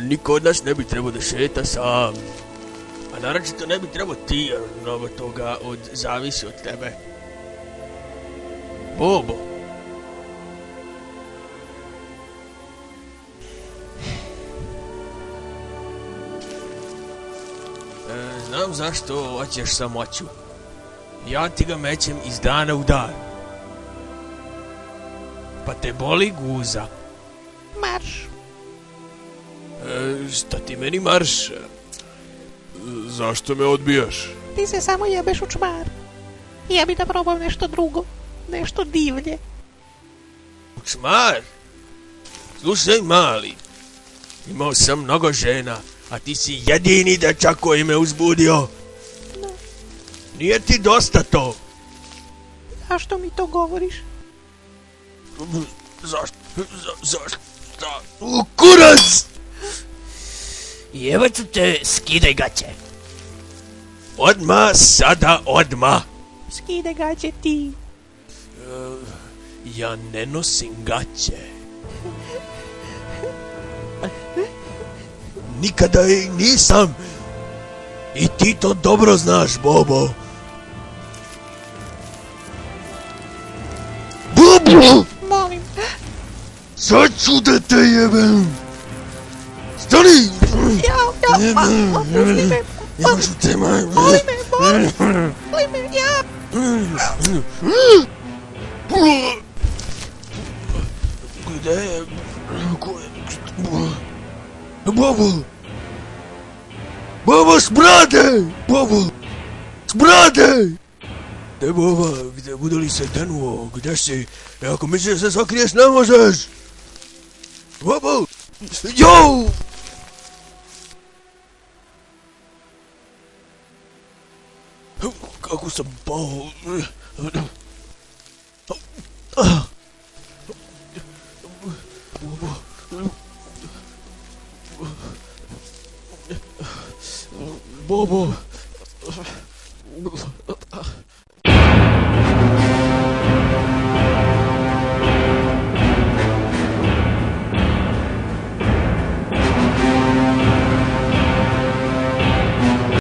Niko od nas ne bi trebao da šeta sam. A naročito ne bi trebao ti, jer mnogo toga zavisi od tebe. Bobo. Znam zašto hoćeš samoću. Ja ti ga mećem iz dana u dan. Pa te boli guza. Marš. Šta ti meni marš? Zašto me odbijaš? Ti se samo jebeš u čmar. Ja bi da probam nešto drugo. Nešto divlje. Čmar? Slušaj, mali. Imao sam mnogo žena, a ti si jedini dečak koji me uzbudio. Ne. Nije ti dosta to? Zašto mi to govoriš? Zašto? Kurac! I evo ću te, skidaj gaće. Odmah, sada odmah. Skide gaće ti. Ja ne nosim gaće. Nikada i nisam. I ti to dobro znaš, Bobo. Bobo! Molim. Sad ću da te jebem. Stani! Pusti me. Imaš u te maj... Molim me, ja. Gde je... Bobo! Bobo, s brade! Bobo! S brade! Gde Boba? Gde bude li se denuo? Gde si? Ako misliš da se sakriješ, ne možeš! Bobo! Jo! Kako sam pao... Bobo...